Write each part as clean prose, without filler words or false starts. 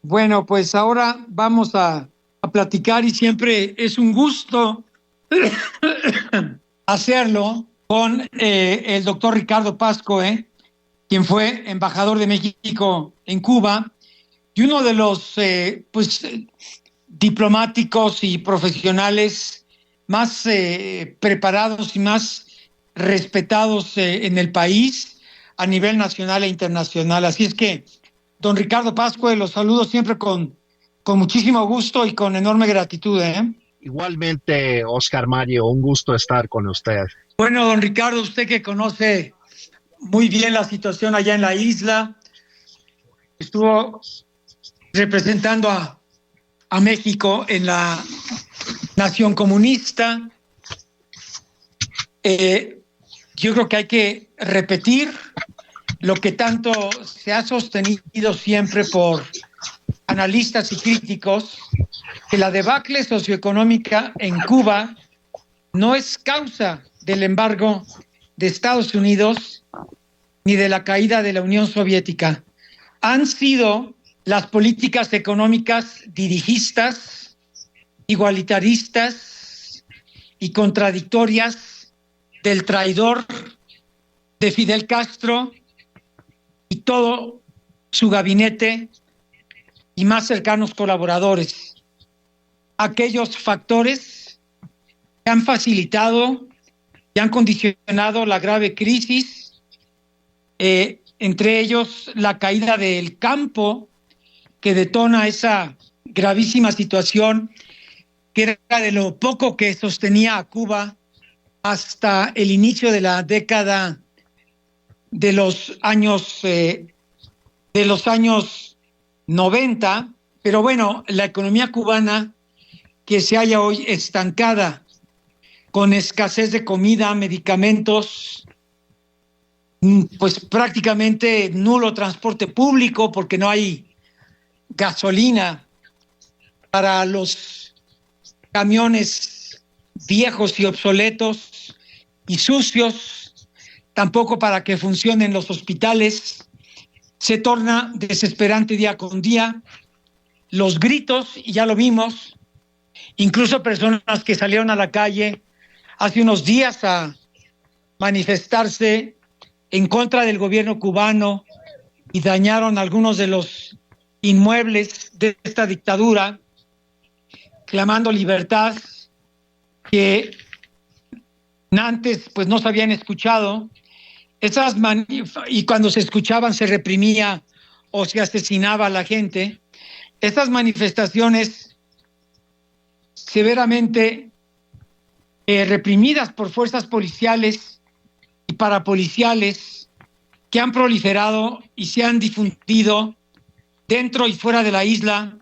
Bueno, pues ahora vamos a platicar y siempre es un gusto hacerlo con el doctor Ricardo Pascoe, quien fue embajador de México en Cuba y uno de los diplomáticos y profesionales más preparados y más respetados en el país a nivel nacional e internacional. Así es que, don Ricardo Pascue, los saludo siempre con muchísimo gusto y con enorme gratitud, ¿eh? Igualmente, Oscar Mario, un gusto estar con usted. Bueno, don Ricardo, usted que conoce muy bien la situación allá en la isla, estuvo representando a México en la nación comunista. Eh, yo creo que hay que repetir lo que tanto se ha sostenido siempre por analistas y críticos, que la debacle socioeconómica en Cuba no es causa del embargo de Estados Unidos ni de la caída de la Unión Soviética. Han sido las políticas económicas dirigistas, igualitaristas y contradictorias del traidor de Fidel Castro y todo su gabinete y más cercanos colaboradores. Aquellos factores que han facilitado y han condicionado la grave crisis, entre ellos la caída del campo que detona esa gravísima situación que era de lo poco que sostenía a Cuba hasta el inicio de la década de los años 90, pero bueno, la economía cubana que se halla hoy estancada, con escasez de comida, medicamentos, pues prácticamente nulo transporte público porque no hay gasolina para los camiones viejos y obsoletos y sucios, tampoco para que funcionen los hospitales. Se torna desesperante día con día. Los gritos, y ya lo vimos, incluso personas que salieron a la calle hace unos días a manifestarse en contra del gobierno cubano y dañaron algunos de los inmuebles de esta dictadura, clamando libertad, que antes pues no se habían escuchado. Y cuando se escuchaban se reprimía o se asesinaba a la gente. Estas manifestaciones severamente reprimidas por fuerzas policiales y parapoliciales que han proliferado y se han difundido dentro y fuera de la isla,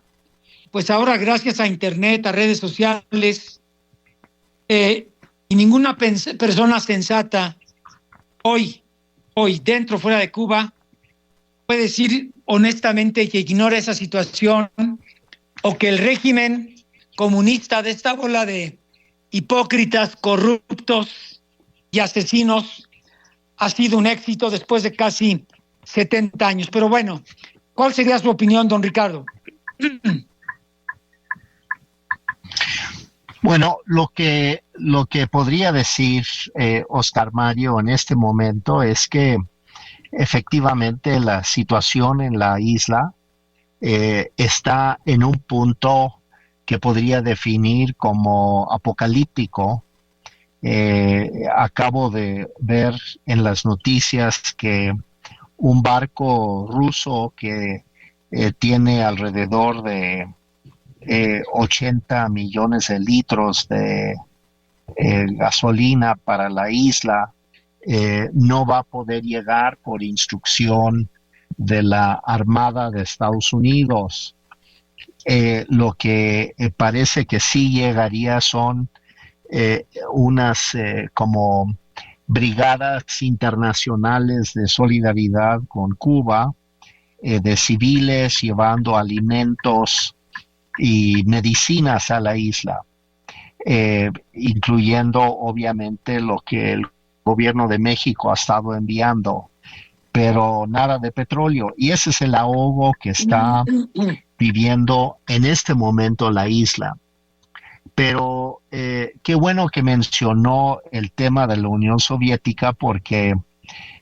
pues ahora gracias a internet, a redes sociales, y ninguna persona sensata hoy, dentro o fuera de Cuba, puede decir honestamente que ignora esa situación o que el régimen comunista de esta bola de hipócritas, corruptos y asesinos ha sido un éxito después de casi 70 años. Pero bueno, ¿cuál sería su opinión, don Ricardo? Bueno, lo que podría decir Oscar Mario en este momento es que efectivamente la situación en la isla está en un punto que podría definir como apocalíptico. Acabo de ver en las noticias que un barco ruso que tiene alrededor de 80 millones de litros de gasolina para la isla, no va a poder llegar por instrucción de la Armada de Estados Unidos. Lo que parece que sí llegaría son unas como brigadas internacionales de solidaridad con Cuba, de civiles llevando alimentos y medicinas a la isla, incluyendo obviamente lo que el gobierno de México ha estado enviando, pero nada de petróleo. Y ese es el ahogo que está viviendo en este momento la isla. Pero qué bueno que mencionó el tema de la Unión Soviética, porque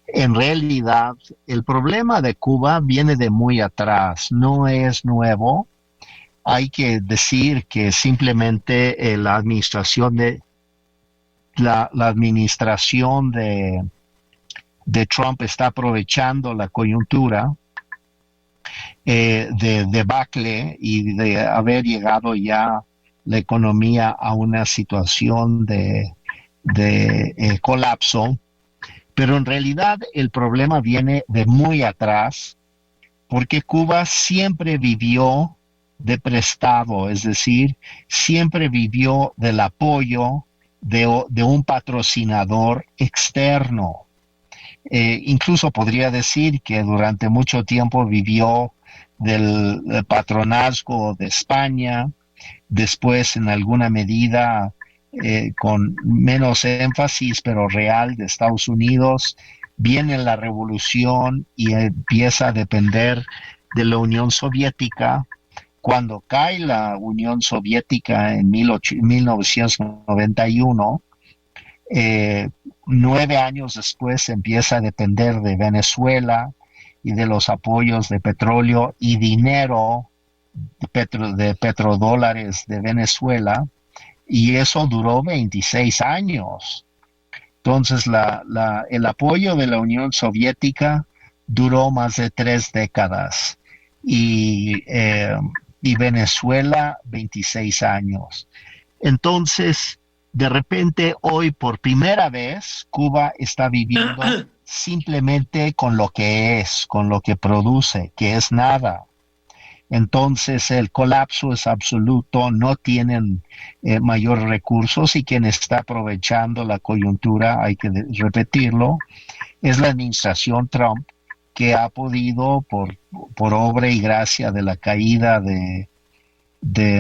en realidad el problema de Cuba viene de muy atrás, no es nuevo. Hay que decir que simplemente la administración de Trump está aprovechando la coyuntura de debacle y de haber llegado ya la economía a una situación de colapso, pero en realidad el problema viene de muy atrás, porque Cuba siempre vivió de prestado, es decir, siempre vivió del apoyo de un patrocinador externo. Incluso podría decir que durante mucho tiempo vivió del patronazgo de España, después en alguna medida con menos énfasis pero real de Estados Unidos. Viene la revolución y empieza a depender de la Unión Soviética. Cuando cae la Unión Soviética en 1991, 9 años después empieza a depender de Venezuela y de los apoyos de petróleo y dinero de petrodólares de Venezuela, y eso duró 26 años. Entonces el apoyo de la Unión Soviética duró más de 3 décadas y Venezuela 26 años. Entonces, de repente hoy por primera vez Cuba está viviendo simplemente con lo que es, con lo que produce, que es nada. Entonces el colapso es absoluto, no tienen mayores recursos, y quien está aprovechando la coyuntura, hay que repetirlo, es la administración Trump, que ha podido, por obra y gracia de la caída de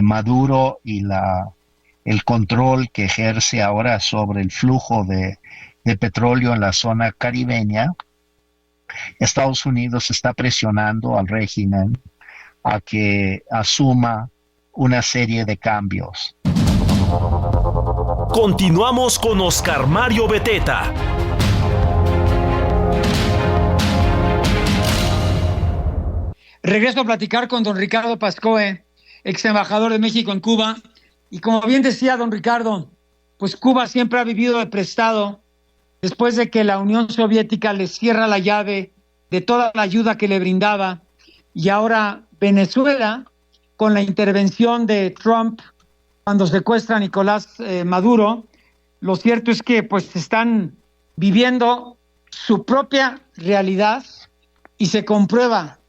Maduro y el control que ejerce ahora sobre el flujo de petróleo en la zona caribeña, Estados Unidos está presionando al régimen a que asuma una serie de cambios. Continuamos con Oscar Mario Beteta. Regreso a platicar con don Ricardo Pascoe, ex embajador de México en Cuba. Y como bien decía don Ricardo, pues Cuba siempre ha vivido de prestado después de que la Unión Soviética le cierra la llave de toda la ayuda que le brindaba. Y ahora Venezuela, con la intervención de Trump cuando secuestra a Nicolás Maduro, lo cierto es que pues están viviendo su propia realidad, y se comprueba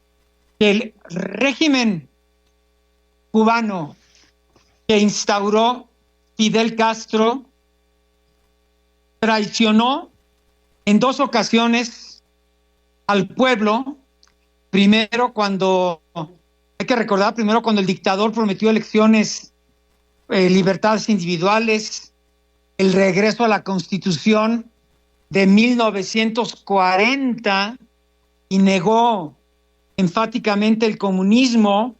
que el régimen cubano que instauró Fidel Castro traicionó en 2 ocasiones al pueblo. Primero cuando el dictador prometió elecciones, libertades individuales, el regreso a la Constitución de 1940, y negó enfáticamente el comunismo,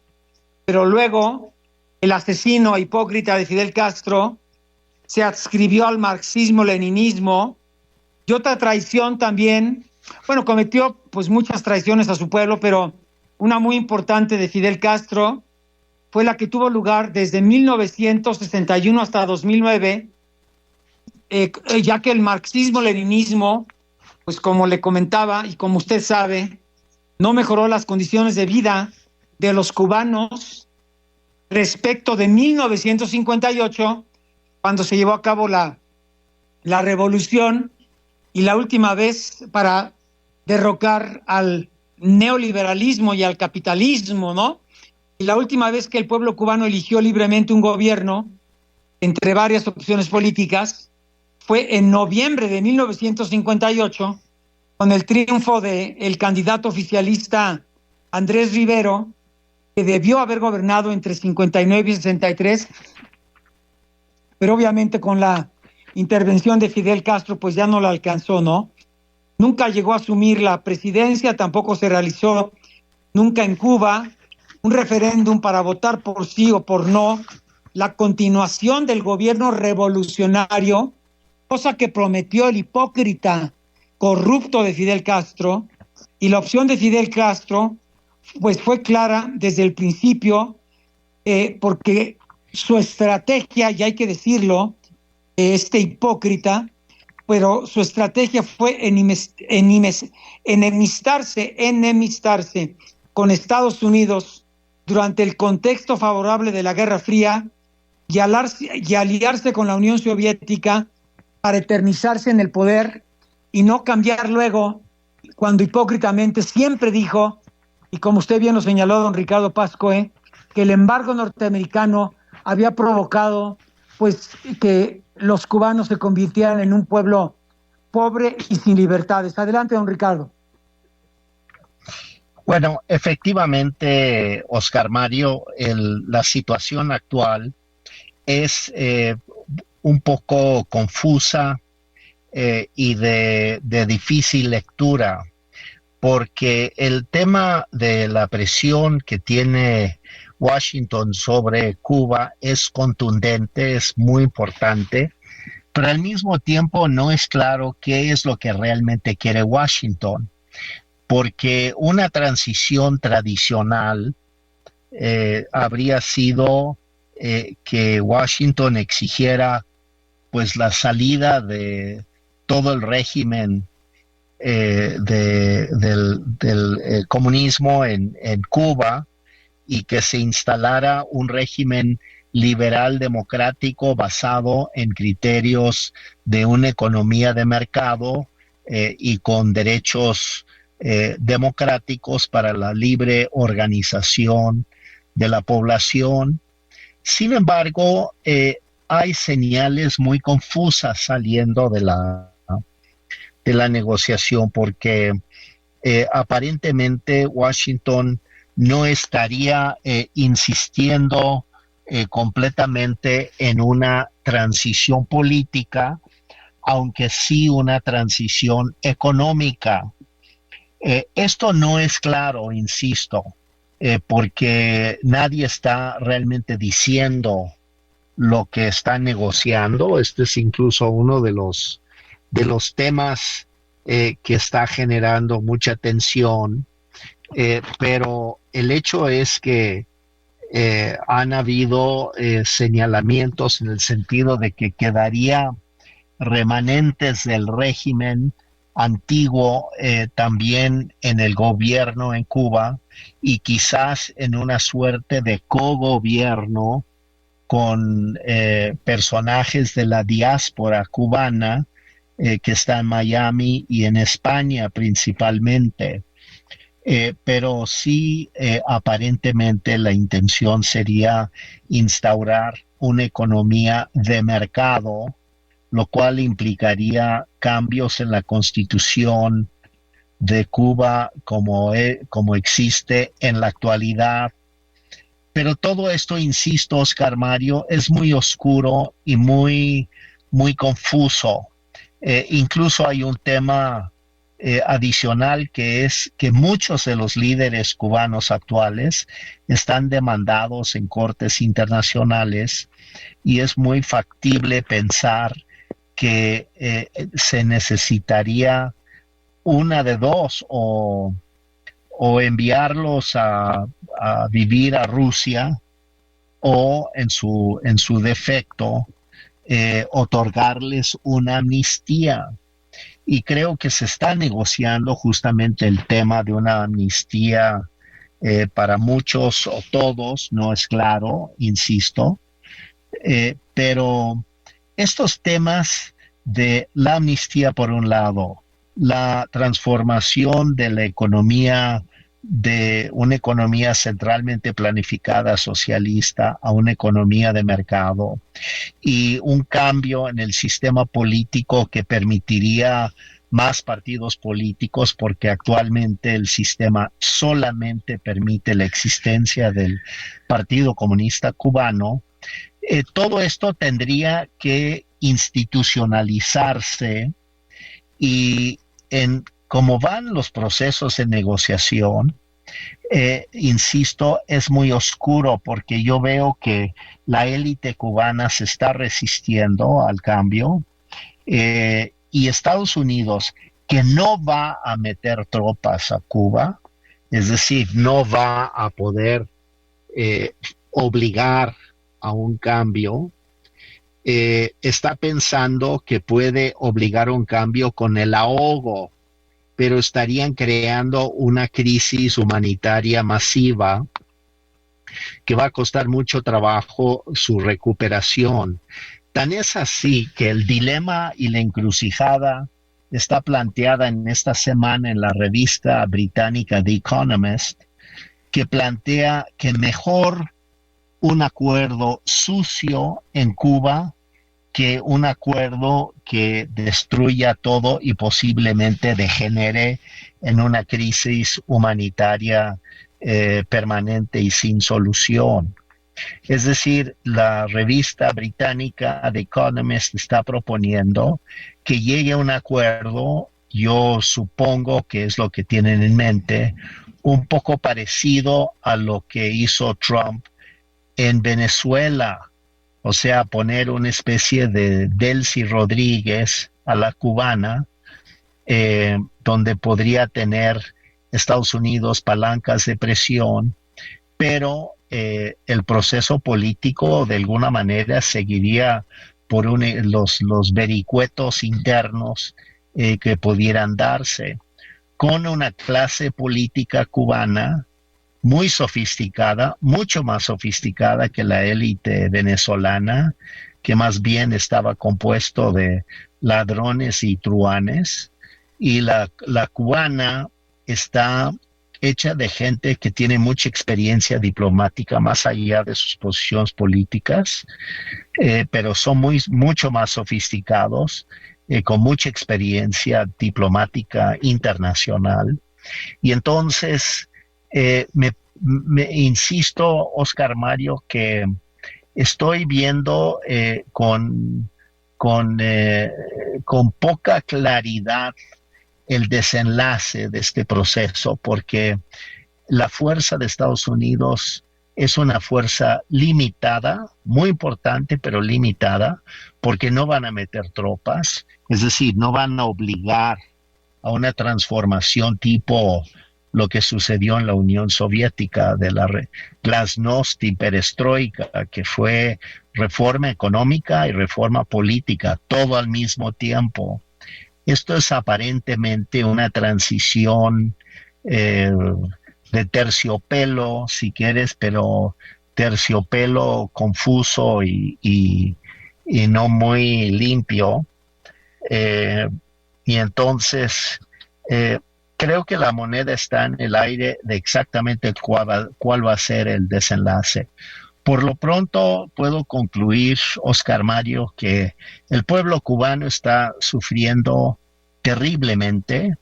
pero luego el asesino hipócrita de Fidel Castro se adscribió al marxismo-leninismo. Y otra traición también, cometió pues muchas traiciones a su pueblo, pero una muy importante de Fidel Castro fue la que tuvo lugar desde 1961 hasta 2009, ya que el marxismo-leninismo, pues como le comentaba y como usted sabe, no mejoró las condiciones de vida de los cubanos respecto de 1958, cuando se llevó a cabo la revolución, y la última vez para derrocar al neoliberalismo y al capitalismo, ¿no? Y la última vez que el pueblo cubano eligió libremente un gobierno entre varias opciones políticas fue en noviembre de 1958, con el triunfo del candidato oficialista Andrés Rivero, que debió haber gobernado entre 59 y 63, pero obviamente con la intervención de Fidel Castro pues ya no la alcanzó, ¿no? Nunca llegó a asumir la presidencia, tampoco se realizó nunca en Cuba, un referéndum para votar por sí o por no la continuación del gobierno revolucionario, cosa que prometió el hipócrita corrupto de Fidel Castro, y la opción de Fidel Castro pues fue clara desde el principio, porque su estrategia, y hay que decirlo, este hipócrita, pero su estrategia fue enemistarse con Estados Unidos durante el contexto favorable de la Guerra Fría y aliarse con la Unión Soviética para eternizarse en el poder y no cambiar luego, cuando hipócritamente siempre dijo, y como usted bien lo señaló, don Ricardo Pascoe, que el embargo norteamericano había provocado pues que los cubanos se convirtieran en un pueblo pobre y sin libertades. Adelante, don Ricardo. Bueno, efectivamente, Oscar Mario, la situación actual es un poco confusa y de difícil lectura, porque el tema de la presión que tiene Washington sobre Cuba es contundente, es muy importante, pero al mismo tiempo no es claro qué es lo que realmente quiere Washington, porque una transición tradicional habría sido que Washington exigiera pues la salida de todo el régimen del comunismo en Cuba, y que se instalara un régimen liberal democrático basado en criterios de una economía de mercado y con derechos democráticos para la libre organización de la población. Sin embargo, hay señales muy confusas saliendo de la negociación, porque aparentemente Washington no estaría insistiendo completamente en una transición política, aunque sí una transición económica. Esto no es claro, insisto, porque nadie está realmente diciendo lo que está negociando. Este es incluso uno de los temas que está generando mucha tensión, pero el hecho es que han habido señalamientos en el sentido de que quedaría remanentes del régimen antiguo también en el gobierno en Cuba, y quizás en una suerte de cogobierno con personajes de la diáspora cubana que está en Miami y en España principalmente. Pero sí, aparentemente la intención sería instaurar una economía de mercado, lo cual implicaría cambios en la Constitución de Cuba como existe en la actualidad. Pero todo esto, insisto, Oscar Mario, es muy oscuro y muy, muy confuso. Incluso hay un tema adicional, que es que muchos de los líderes cubanos actuales están demandados en cortes internacionales, y es muy factible pensar que se necesitaría una de dos, o enviarlos a vivir a Rusia, o en su defecto otorgarles una amnistía. Y creo que se está negociando justamente el tema de una amnistía para muchos o todos, no es claro, insisto, pero estos temas de la amnistía por un lado, la transformación de la economía, de una economía centralmente planificada socialista a una economía de mercado, y un cambio en el sistema político que permitiría más partidos políticos, porque actualmente el sistema solamente permite la existencia del Partido Comunista Cubano. Todo esto tendría que institucionalizarse, y en cómo van los procesos de negociación, insisto, es muy oscuro porque yo veo que la élite cubana se está resistiendo al cambio, y Estados Unidos, que no va a meter tropas a Cuba, es decir, no va a poder obligar a un cambio, está pensando que puede obligar a un cambio con el ahogo, pero estarían creando una crisis humanitaria masiva que va a costar mucho trabajo su recuperación. Tan es así que el dilema y la encrucijada está planteada en esta semana en la revista británica The Economist, que plantea que mejor un acuerdo sucio en Cuba que un acuerdo que destruya todo y posiblemente degenere en una crisis humanitaria permanente y sin solución. Es decir, la revista británica The Economist está proponiendo que llegue a un acuerdo, yo supongo que es lo que tienen en mente, un poco parecido a lo que hizo Trump en Venezuela, o sea, poner una especie de Delcy Rodríguez a la cubana, donde podría tener Estados Unidos palancas de presión, pero el proceso político de alguna manera seguiría por los vericuetos internos que pudieran darse, con una clase política cubana muy sofisticada, mucho más sofisticada que la élite venezolana, que más bien estaba compuesto de ladrones y truanes, y la cubana está hecha de gente que tiene mucha experiencia diplomática más allá de sus posiciones políticas, pero son mucho más sofisticados, con mucha experiencia diplomática internacional. Y entonces me insisto, Oscar Mario, que estoy viendo con poca claridad el desenlace de este proceso, porque la fuerza de Estados Unidos es una fuerza limitada, muy importante, pero limitada, porque no van a meter tropas, es decir, no van a obligar a una transformación tipo lo que sucedió en la Unión Soviética de la glasnost y perestroika, que fue reforma económica y reforma política, todo al mismo tiempo. Esto es aparentemente una transición de terciopelo, si quieres, pero terciopelo confuso y no muy limpio. Y entonces creo que la moneda está en el aire de exactamente cuál va a ser el desenlace. Por lo pronto puedo concluir, Oscar Mario, que el pueblo cubano está sufriendo terriblemente,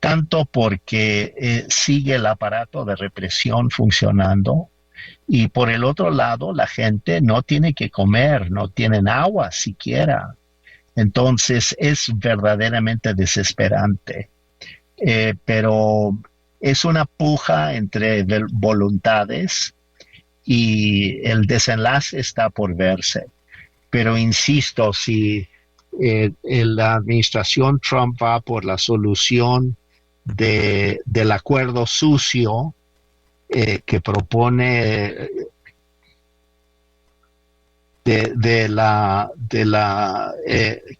tanto porque sigue el aparato de represión funcionando, y por el otro lado la gente no tiene que comer, no tienen agua siquiera. Entonces es verdaderamente desesperante. Pero es una puja entre voluntades y el desenlace está por verse. Pero insisto, si la administración Trump va por la solución del acuerdo sucio que propone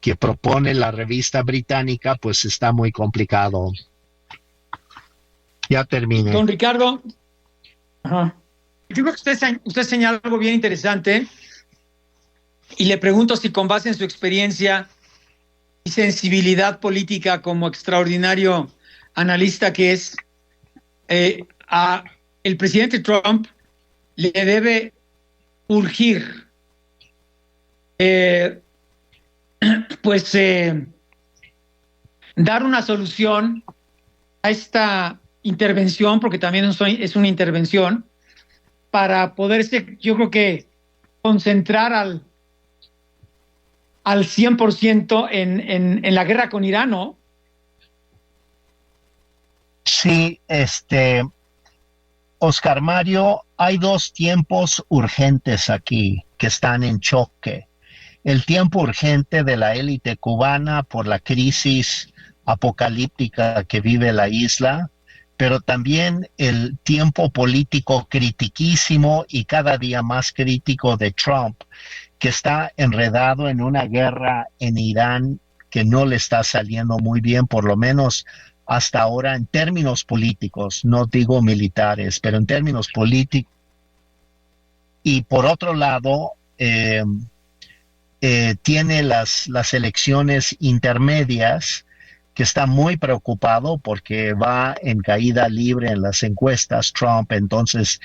que propone la revista británica, pues está muy complicado. Ya terminé. Don Ricardo, yo creo que usted señala algo bien interesante, y le pregunto si con base en su experiencia y sensibilidad política como extraordinario analista que es, a el presidente Trump le debe urgir dar una solución a esta intervención, porque también es una intervención, para poderse, yo creo que, concentrar al 100% en la guerra con Irán, ¿no? Sí, Oscar Mario, hay dos tiempos urgentes aquí que están en choque. El tiempo urgente de la élite cubana por la crisis apocalíptica que vive la isla, pero también el tiempo político critiquísimo y cada día más crítico de Trump, que está enredado en una guerra en Irán que no le está saliendo muy bien, por lo menos hasta ahora en términos políticos, no digo militares, pero en términos políticos. Y por otro lado, tiene las elecciones intermedias, que está muy preocupado porque va en caída libre en las encuestas Trump. Entonces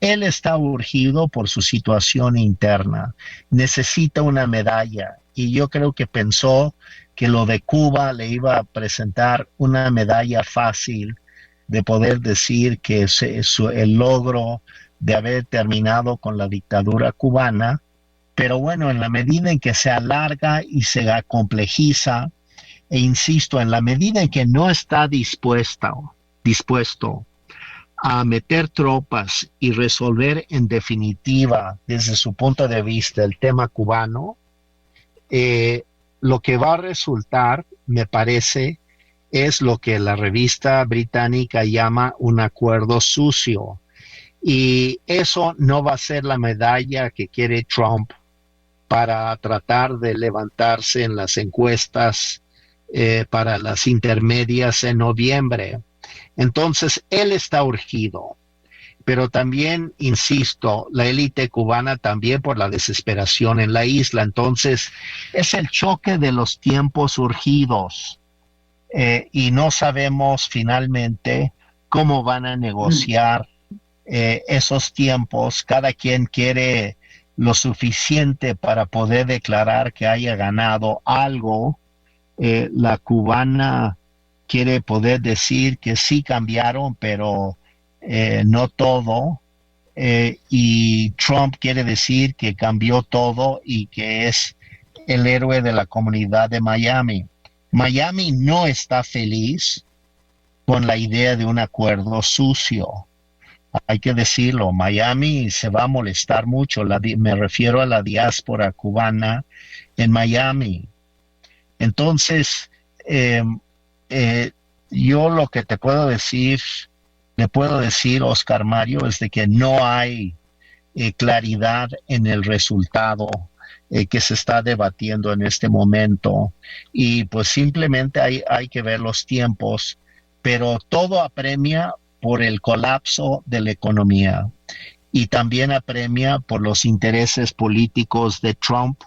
él está urgido por su situación interna, necesita una medalla, y yo creo que pensó que lo de Cuba le iba a presentar una medalla fácil de poder decir que el logro de haber terminado con la dictadura cubana. Pero bueno, en la medida en que se alarga y se complejiza, e insisto, en la medida en que no está dispuesto a meter tropas y resolver en definitiva, desde su punto de vista, el tema cubano, lo que va a resultar, me parece, es lo que la revista británica llama un acuerdo sucio. Y eso no va a ser la medalla que quiere Trump para tratar de levantarse en las encuestas para las intermedias en noviembre. Entonces, él está urgido, pero también, insisto, la élite cubana también por la desesperación en la isla. Entonces, es el choque de los tiempos urgidos, y no sabemos finalmente cómo van a negociar esos tiempos. Cada quien quiere lo suficiente para poder declarar que haya ganado algo. La cubana quiere poder decir que sí cambiaron, pero no todo. Y Trump quiere decir que cambió todo y que es el héroe de la comunidad de Miami. Miami no está feliz con la idea de un acuerdo sucio. Hay que decirlo, Miami se va a molestar mucho, me refiero a la diáspora cubana en Miami. Entonces, yo lo que le puedo decir, Oscar Mario, es de que no hay claridad en el resultado que se está debatiendo en este momento, y pues simplemente hay que ver los tiempos, pero todo apremia por el colapso de la economía y también apremia por los intereses políticos de Trump,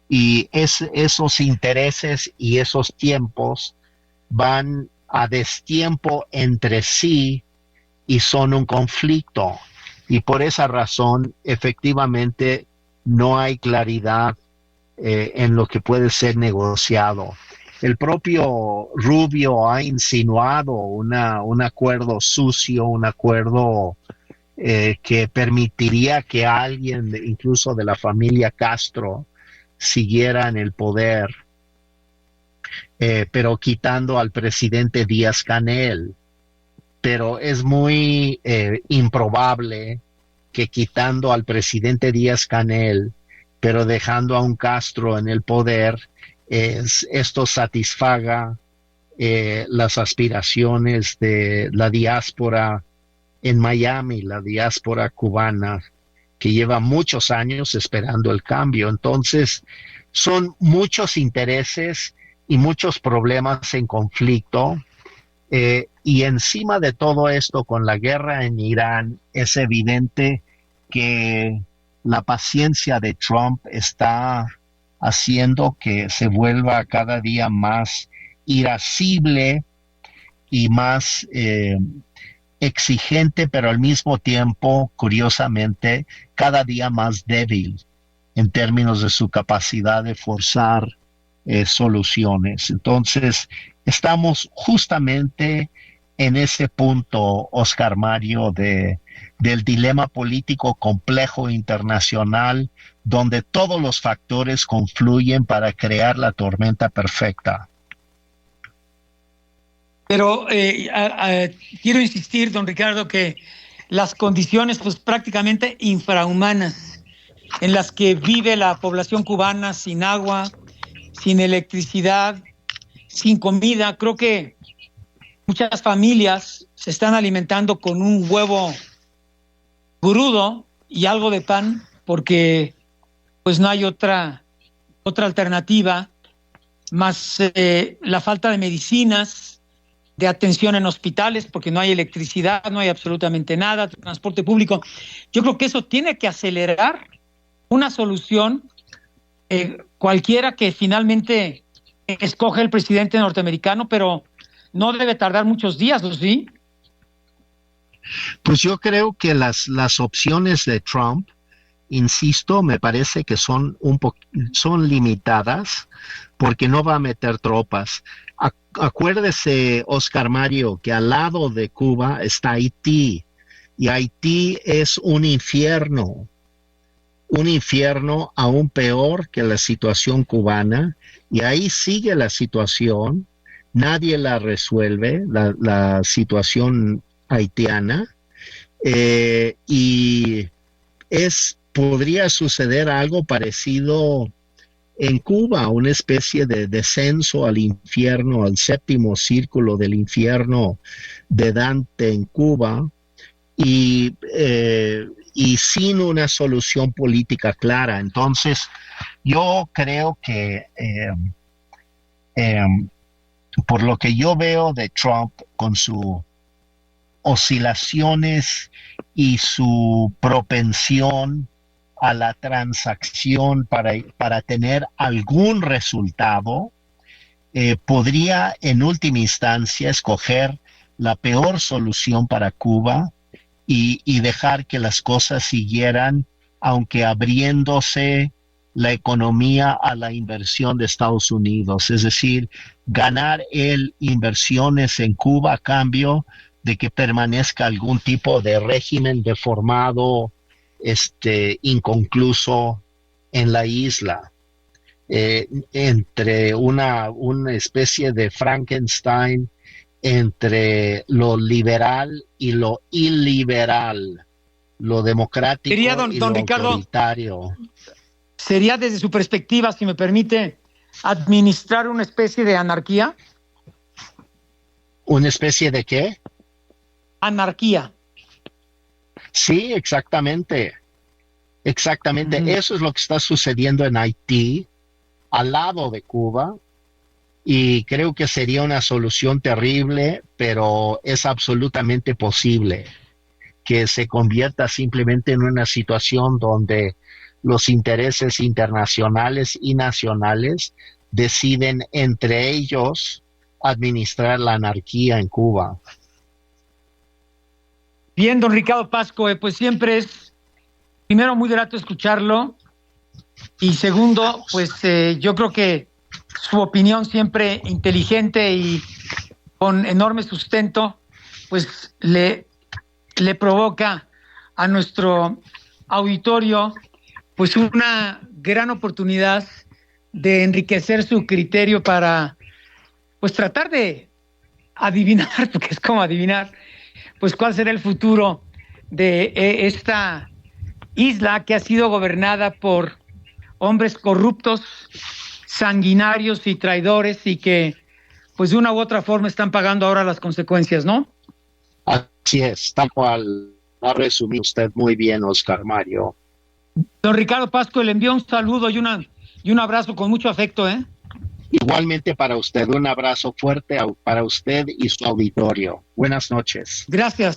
y esos intereses y esos tiempos van a destiempo entre sí y son un conflicto, y por esa razón efectivamente no hay claridad en lo que puede ser negociado. El propio Rubio ha insinuado un acuerdo sucio, un acuerdo que permitiría que alguien, incluso de la familia Castro, siguiera en el poder, pero quitando al presidente Díaz-Canel. Pero es muy improbable que quitando al presidente Díaz-Canel, pero dejando a un Castro en el poder, esto satisfaga las aspiraciones de la diáspora en Miami, la diáspora cubana, que lleva muchos años esperando el cambio. Entonces, son muchos intereses y muchos problemas en conflicto, y encima de todo esto, con la guerra en Irán, es evidente que la paciencia de Trump está haciendo que se vuelva cada día más irascible y más exigente, pero al mismo tiempo, curiosamente, cada día más débil en términos de su capacidad de forzar soluciones. Entonces, estamos justamente en ese punto, Oscar Mario, del dilema político complejo internacional, donde todos los factores confluyen para crear la tormenta perfecta. Pero quiero insistir, don Ricardo, que las condiciones pues prácticamente infrahumanas en las que vive la población cubana, sin agua, sin electricidad, sin comida. Creo que muchas familias se están alimentando con un huevo crudo y algo de pan porque pues no hay otra alternativa más la falta de medicinas, de atención en hospitales porque no hay electricidad, no hay absolutamente nada, transporte público. Yo creo que eso tiene que acelerar una solución cualquiera que finalmente escoge el presidente norteamericano, pero no debe tardar muchos días, ¿o sí? Pues yo creo que las opciones de Trump, insisto, me parece que son son limitadas porque no va a meter tropas. Acuérdese, Oscar Mario, que al lado de Cuba está Haití, y Haití es un infierno aún peor que la situación cubana, y ahí sigue la situación, nadie la resuelve, la situación haitiana, y podría suceder algo parecido en Cuba, una especie de descenso al infierno, al séptimo círculo del infierno de Dante en Cuba, y sin una solución política clara. Entonces, yo creo que por lo que yo veo de Trump con sus oscilaciones y su propensión a la transacción para tener algún resultado, podría en última instancia escoger la peor solución para Cuba y dejar que las cosas siguieran, aunque abriéndose la economía a la inversión de Estados Unidos. Es decir, ganar inversiones en Cuba a cambio de que permanezca algún tipo de régimen deformado, inconcluso en la isla, entre una especie de Frankenstein entre lo liberal y lo iliberal, lo democrático Sería, y lo Ricardo, autoritario. Sería desde su perspectiva, si me permite, administrar una especie de anarquía. ¿Una especie de qué? Anarquía. Sí, exactamente. Exactamente. Eso es lo que está sucediendo en Haití, al lado de Cuba, y creo que sería una solución terrible, pero es absolutamente posible que se convierta simplemente en una situación donde los intereses internacionales y nacionales deciden entre ellos administrar la anarquía en Cuba. Bien, don Ricardo Pasco, pues siempre es, primero, muy grato escucharlo, y segundo, pues yo creo que su opinión siempre inteligente y con enorme sustento, pues le provoca a nuestro auditorio pues una gran oportunidad de enriquecer su criterio para pues tratar de adivinar, porque es como adivinar, pues cuál será el futuro de esta isla que ha sido gobernada por hombres corruptos, sanguinarios y traidores, y que pues de una u otra forma están pagando ahora las consecuencias, ¿no? Así es, tal cual ha resumido usted muy bien, Oscar Mario. Don Ricardo Pasco, le envío un saludo y un abrazo con mucho afecto, ¿eh? Igualmente para usted, un abrazo fuerte para usted y su auditorio. Buenas noches. Gracias.